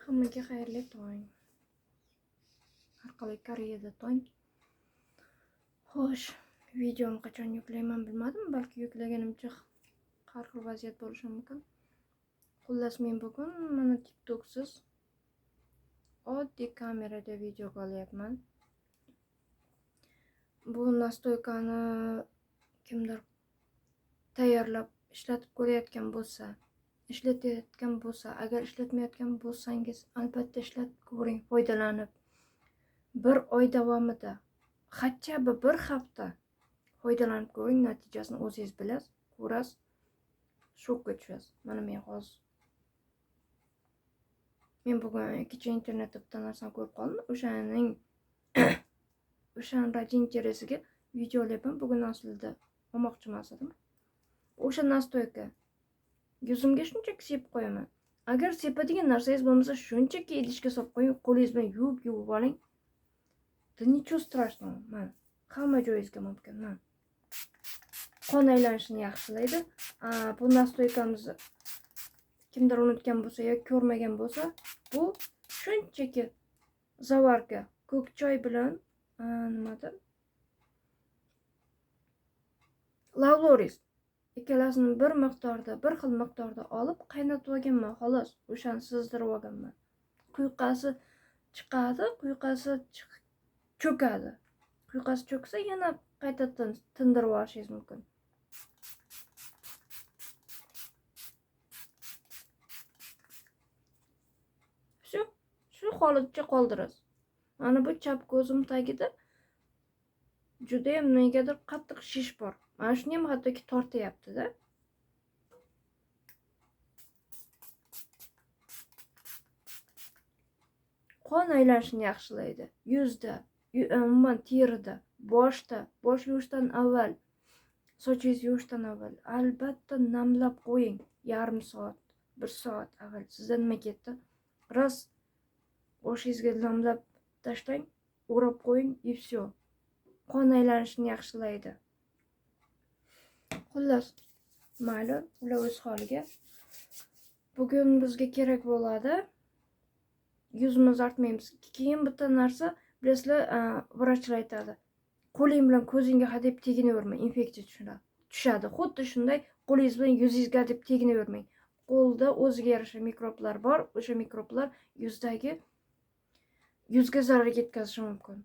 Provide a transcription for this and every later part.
Hammaga xayrli tong. Har qalay Koreyada tong. Xo'sh, videoni qachon yuklayman bilmadim, balki yuklaganimcha har xil vaziyat bo'lishi mumkin. Xullas, men bugun mana TikToksiz oddiy kamerada video olyapman. Bu nastoykani kimdir tayyorlab ishlatib ko'rayotgan bo'lsa, ishlatayotgan bo'lsa, agar ishlatmayotgan bo'lsangiz, albatta ishlatib ko'ring, foydalanib. Bir oy davomida, hattobi bir hafta foydalanib ko'ring, natijasini o'zingiz bilasiz, ko'rasiz, shokka tushasiz. Mana men bugun kecha internetda bitta narsani ko'rib qoldim. O'shaning raji interesiga video olyapman. Bugun aslida olmoqchi emas edim. O'sha nastoyka yuzimga shunchaki sepib qo'yaman. Agar sepadigan narsangiz bo'lmasa, shunchaki idishga solib qo'ying, qo'lingiz bilan yuvib oling. Да nичего страшного. Mana hamma joyingizga mumkin. Mana qon aylanishini yaxshilaydi. Bu nastoykamizni kimdir unutgan bo'lsa yoki ko'rmagan bo'lsa, bu shunchaki zavarga ko'k choy bilan nimada lavloris ikkalasini bir xil miqdorda olib qaynatib olganman, xolos. O'shani sizdirib olganman. Quyqasi chiqadi, quyqasi cho'kadi. Quyqasi cho'ksa yana qaytadan tindirib olishingiz mumkin. Shu holatcha qoldirasiz. Mana bu chap ko'zim tagida juda ham negadir qattiq shish bor. Mana shuni ham hattoki tortyapti-da. Qon aylanishini yaxshilaydi. Yuzda, umuman terida, boshda, bosh yuvishdan avval, sochingizni yuvishdan avval albatta namlab qo'ying. Yarim soat, 1 soat avval. Sizda nima ketdi? Ras boshingizga namlab tashlang, o'rab qo'ying, и всё. Qon aylanishini yaxshilaydi. Xullas, mayli, ular o'z holiga. Bugun bizga kerak bo'ladi. Yuzimizni artmaymiz. Keyin bitta narsa, bilasizlar, vrachlar aytadi. Qo'ling bilan ko'zingga hadeb teginavermang, infeksiya tushadi. Xuddi shunday qo'lingiz bilan yuzingizga deb teginavermang. Qo'lda o'ziga yarasha mikroblar bor. O'sha mikroblar yuzga zarar yetkazishi mumkin.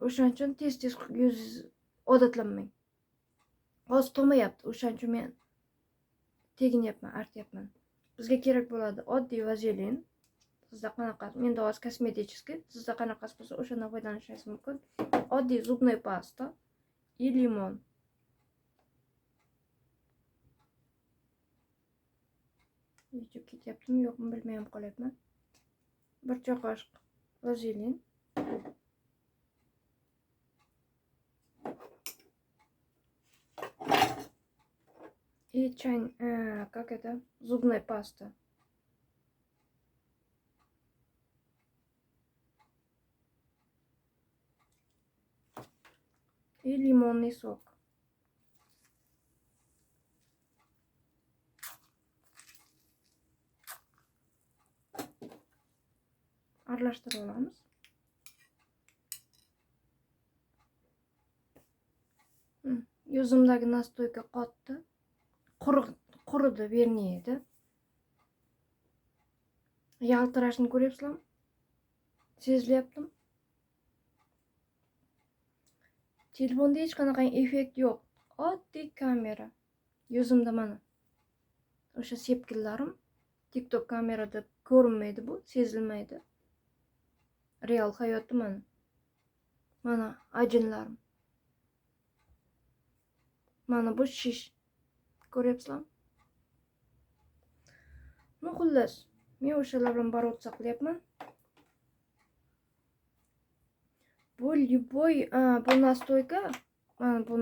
O'shaning uchun tez-tez yuzingizni odatlanmang. Hozir to'mayapti. O'shaning uchun men teginyapman, artyapman. Bizga kerak bo'ladi oddiy vazelin. Sizda qanaqasi? Menda hozir kosmeticheskiy. Sizda qanaqasi bo'lsa, o'shandan foydalanishingiz mumkin. Oddiy zubnoy pasta и limon. Video ketyaptimi, yo'qmi bilmay ham qolyapman. 1 choy qoshiq vazelin. И как это? Зубная паста. И лимонный сок. Aralashtirib olamiz. Yuzimdagi nastoyka qotdi. Quridi, verniy edi. Yaltirashni ko'ryapsizlarmi? Sezilyaptimi? Telefonda hech qanaqa effekt yo'q. Oddiy kamera. Yuzimda mana o'sha sepkillarim TikTok kamerada ko'rinmaydi, bu sezilmaydi. Real hayotda mana ajinlarim. Mana bu shish. Ko'ryapsizlarmi? Xullas, men o'shalar bilan boroться qilyapman. Bu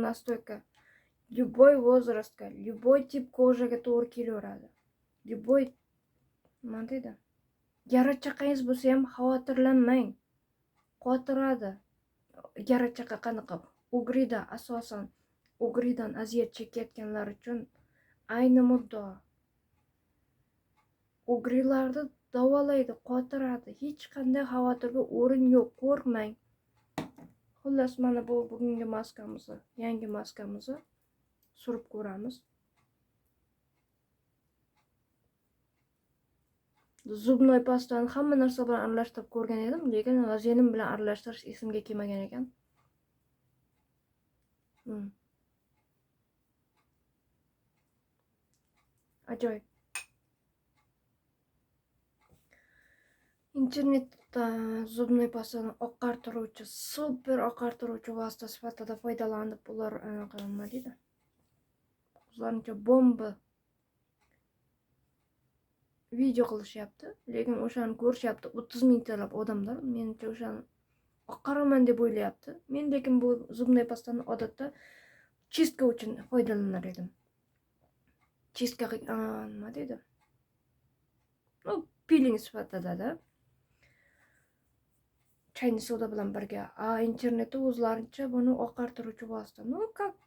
nastoyka любой возрастga, любой tip ko'jaga to'g'ri kelaveradi. Любой nima deydi? Yara chaqangiz bo'lsa ham xavotirlanmang. Qotiradi. Yara chaqa qanaqa? Ugrida, asosan ugridan aziyat chekayotganlar uchun ayni muddao. Ugrilarni davolaydi, qotiradi. Hech qanday xavotirga o'rin yo'q, qo'rqmang. Xullas, mana bu bugungi maskamizni, yangi maskamizni surib ko'ramiz. Zubnoy pastani hamma narsa bilan aralashtirib ko'rgan edim, lekin vazelin bilan aralashtirish esimga kelmagan ekan. Ajoyib. Internetda zubnoy pastani oqartiruvchi, super oqartiruvchi vosita sifatida foydalanib, ular nima deydi? O'zlaricha bomba video qilishyapti, lekin o'shani ko'rishyapti 30 mingtalab odamlar. Menimcha o'shani oqaraman deb o'ylayapti. Men lekin bu zubnoy pastani odatda chistka uchun foydalanar edim. Chistka nima deydi? Peeling sifatida-da. Chayni soda bilan birga. Internetda o'zlaricha buni oqartiruvchi vosita.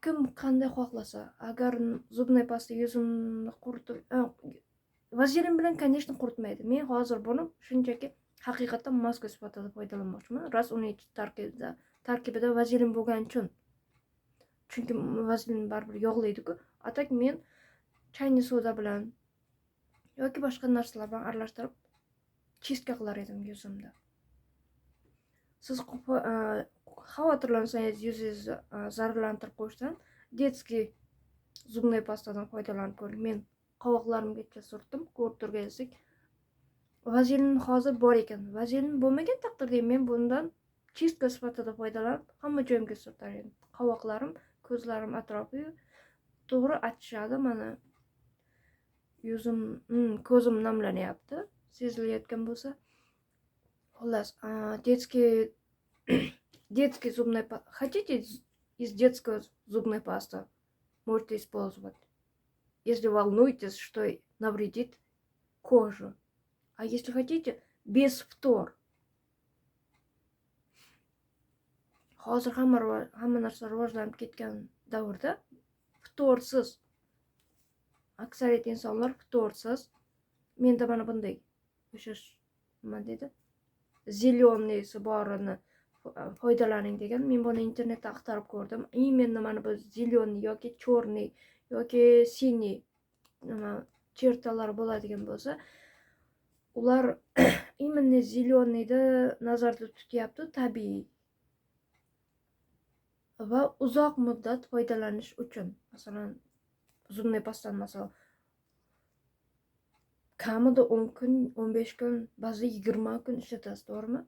Kim qanday xohlasa, agar zubnoy pasta yuzimni quritib, vazelin bilan, конечно, quritmaydi. Men hozir buni shunchaki haqiqatan maska sifatida foydalanmoqchiman. Ras uning tarkibida vazelin bo'lgani uchun. Chunki vazelin baribir yog'laydi-ku. Atak men chayni soda bilan yoki boshqa narsalar bilan aralashtirib chistka qilar edim yuzimda. Siz xavotirlansangiz, yuzingizni zararlantirib qo'yishdan detskiy zubnoy pastadan foydalanib ko'ring. Men qovoqlarimgacha surtdim, ko'rib turganingizdek. Vazelin hozir bor ekan. Vazelin bo'lmagan taqdirda men bundan chistka sifatida foydalanib hamma joyimga surtar edim. Qovoqlarim, ko'zlarim atrofi to'g'ri achishadi. Mana yuzim, ko'zim namlanyapti. Sezilayotgan bo'lsa. Xullas, детский зубной паста. Хотите из детского зубной пасты? Можете использовать. Если волнуетесь, что навредит кожу. А если хотите, без фтор. Hozir hamma narsa rivojlanib ketgan davrda ftorsiz. Aksariyat insonlar ftorsiz. Menda mana bunday o'sha nima deydi? Zelyonnisi borini foydalaning degan. Men buni internetda axtarib ko'rdim. Именно mana bu zelyonni yoki chorniy yoki siniy nima chertalari bo'ladigan bo'lsa, ular именно zelyonniyni nazarda tutyapti, tabiiy va uzoq muddat foydalanish uchun. Masalan, zubnoy pastani masalan kamida 10 kun, 15 kun, ba'zi 20 kun ishlatasiz, to'g'rimi?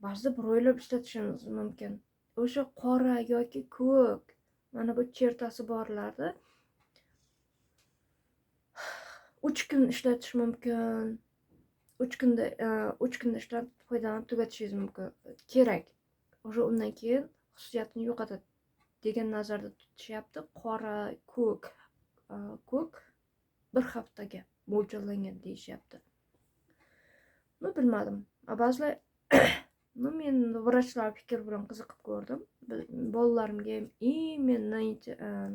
Ba'zi bir oylab ishlatishingiz mumkin. O'sha qora yoki ko'k mana bu chertasi borlarni 3 kun ishlatish mumkin. 3 kunda ishlab foydalanib tugatishingiz mumkin. Kerak. O'sha undan keyin xususiyatini yo'qotadi degan nazarda tutishyapti. Qora, ko'k bir haftaga mo'ljallangan deyishyapti. Bilmadim. Ba'zilar men vrachlar fikr bilan qiziqib ko'rdim. Bolalarimga ham именно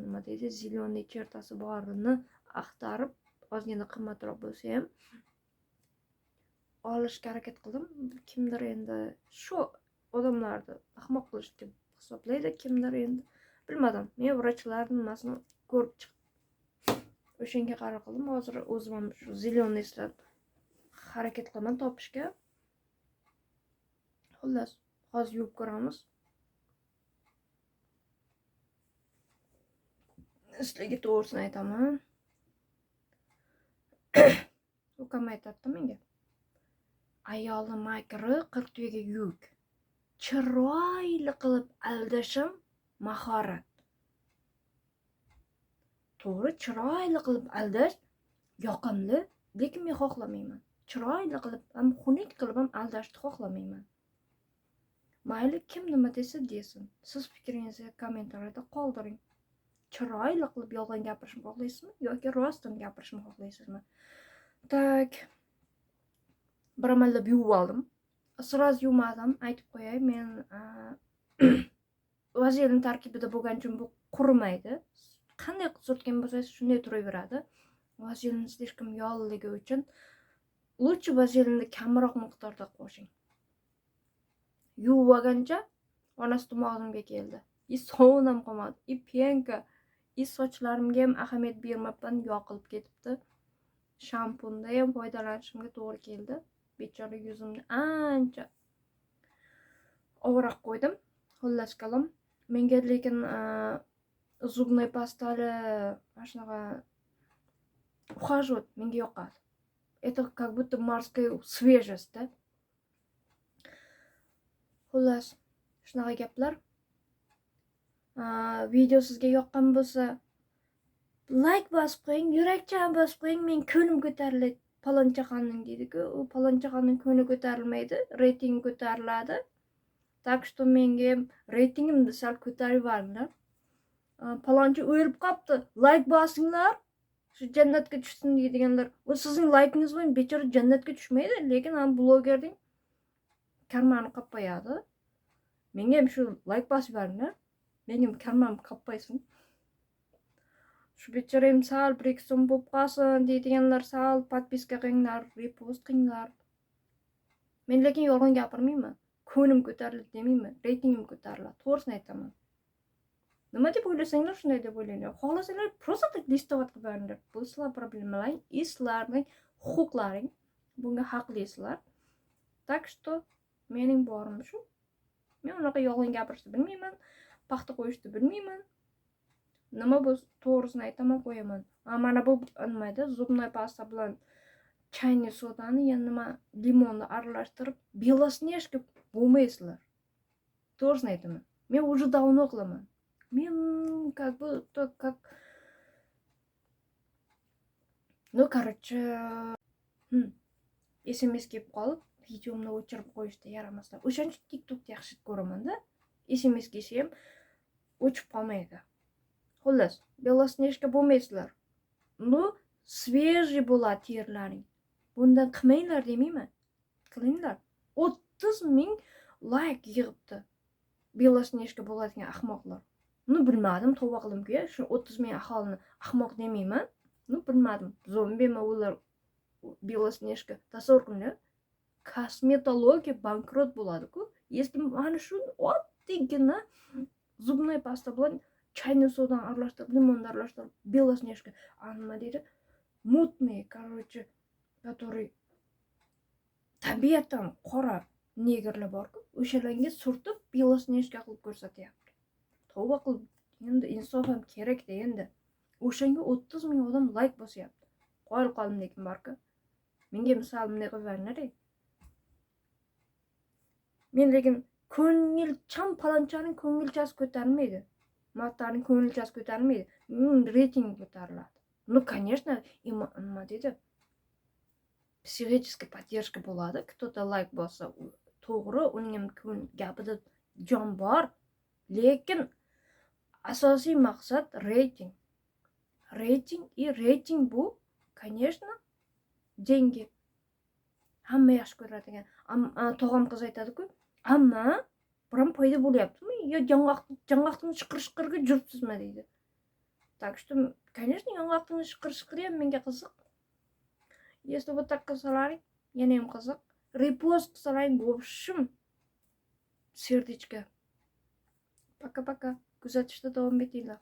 nima deydi, zelyoniy chertasi borini axtarib, ozgina qimmatroq bo'lsa ham olishga harakat qildim. Kimdir endi shu odamlarni ahmoq qilish deb hisoblaydi, kimdir endi bilmadim. Men vrachlarning nimasini ko'rib chiqdim. O'shanga qaror qildim. Hozir o'zim ham shu zelyoniylar harakat qilaman topishga. Xullas, hozir yuvib ko'ramiz. Sizlarga to'g'risini aytaman. Ukam aytadi menga. Ayolni makri 40 tuyaga yuk. Chiroyli qilib aldashim mahorat. To'g'ri, chiroyli qilib aldash yoqimli, lekin men xohlamayman. Chiroyli qilib ham xunuk qilib ham aldashni xohlamayman. Mayli kim nima desa desin. Siz fikringizni kommentariyada qoldiring. Chiroyli qilib yolg'on gapirishni xohlaysizmi yoki rostini gapirishni xohlaysizmi? Tak. Bir amallab yuvib oldim. Sraz yuvmadim, aytib qo'yay. Men vazelin tarkibida bo'lgani uchun bu qurimaydi. Qanday surtgan bo'lsangiz shunday turaveradi. Vazelin slishkam yog'ligi uchun lучше vazelinni kamroq miqdorda qo'shing. Yuvib olgancha onasi tomog'imga keldi. Sovun ham qolmadi. Penka. Sochlarimga ham ahamiyat bermabman, yoqilib ketibdi. Shampunda ham foydalanishimga to'g'ri keldi. Bechora yuzimni ancha ovroq qo'ydim. Xullas kalom. Menga lekin zubnoy pastali mana shunaqa ухаживать menga yoqadi. Это как будто морская свежесть, да? Xullas, shunaqa gaplar. Video sizga yoqqan bo'lsa, like bosib qo'ying, yurakchan bosib qo'ying. Men ko'nglim ko'tariladi. Palonchaqaning deydi-ku, u palonchaqaning ko'ngli ko'tarilmaydi, reyting ko'tariladi. Так что menga ham reytingimni sal ko'tarib yuboringlar. Palonchi o'lib qopti, like bosinglar. Shu jannatga tushsin deydiganlar. O sizning like'ingiz bilan bechora jannatga tushmaydi, lekin ham blogerning karmani qo'yadi. Menga ham shu like bosib yuboringlar. Mening karmam qo'ysin. Shu bechora ham sal brikson bo'lib qolsin deydiganlar, sal podpiska qilinglar, repost qilinglar. Men lekin yolg'on gapirmayman. Ko'nglim ko'tarildi demayman, reytingim ko'tariladi. To'g'risini aytaman. Nima deb o'ylasanglar, shunday deb o'ylanglar. Xohlasanglar просто так listovat qilib beringlar. Bu sizlar problemalar, sizlarning huquqlaring. Bunga haqlisizlar. Так что mening borim shu. Men unaqa yolg'on gapirishni bilmayman, paxta qo'yishni bilmayman. Nima bo'lsa to'g'risini aytaman, qo'yaman. Mana bu nimada zubnoy pasta bilan chayni sodani, yana nima limonni aralashtirib, белоснежка bo'lmaysizlar. To'g'risini aytaman. Men уже давно qilaman. Men как бы как ну, короче, SMS kelib qolib, videomni o'chirib qo'yishda yaramaslar. O'shaning uchun TikTokni yaxshi ko'raman-da. SMS kelsa ham o'chib qolmaydi. Xullas, белоснежка bo'lmaysizlar. Ну, свежий bo'ladi terlaring. Bundan qilmanglar demayman. Qilinglar. 30,000 like yig'ibdi. Белоснежка bo'ladigan ahmoqlar. Ну, bilmadim, tavba qildim-ku, shu 30,000 aholini ahmoq demayman. Ну, bilmadim. Zombimi ular белоснежка. Tasavvur qilinglar. Kosmetologiya bankrot bo'ladi-ku. Если mana shu oddiygina zubnoy pasta bilan chayni sodani aralashtirib, limonni aralashtirib, белоснежка, nima deydi? Mutniy, короче, который tabiatan qora negerlar bor-ku, o'shalarga surtib белоснежка qilib ko'rsatyapti. Tavba qilib, endi insof ham kerak-da endi. O'shanga 30,000 odam like bosyapti. Qoyil qoldim lekin barka. Menga misol bunday qilib beringlar. Men lekin ko'ngilcham palonchaning ko'ngilchasi ko'tarilmaydi. Matlarning ko'ngilchasi ko'tarilmaydi. Reyting ko'tariladi. Ну, конечно, nima deydi? Psixическая поддержка bo'ladi. Кто-то like bossa, to'g'ri, uning ham gapida jon bor, lekin asosiy maqsad reyting. Reyting bu, конечно, деньги. Hamma yaxshi ko'radigan. Tog'am qiz aytadi-ku, "Amma biram foyda bo'lyaptimi? Yo jang'oqning shiqir-shiqiriga juribsizmi?" deydi. Так что, конечно, yong'oqning shiqir-shiqiri ham menga qiziq. Если вот так qilsalaring, yana ham qiziq. Repost qilsalaring, в общем, сердечко. Пока-пока. Kuzatishda davom etinglar.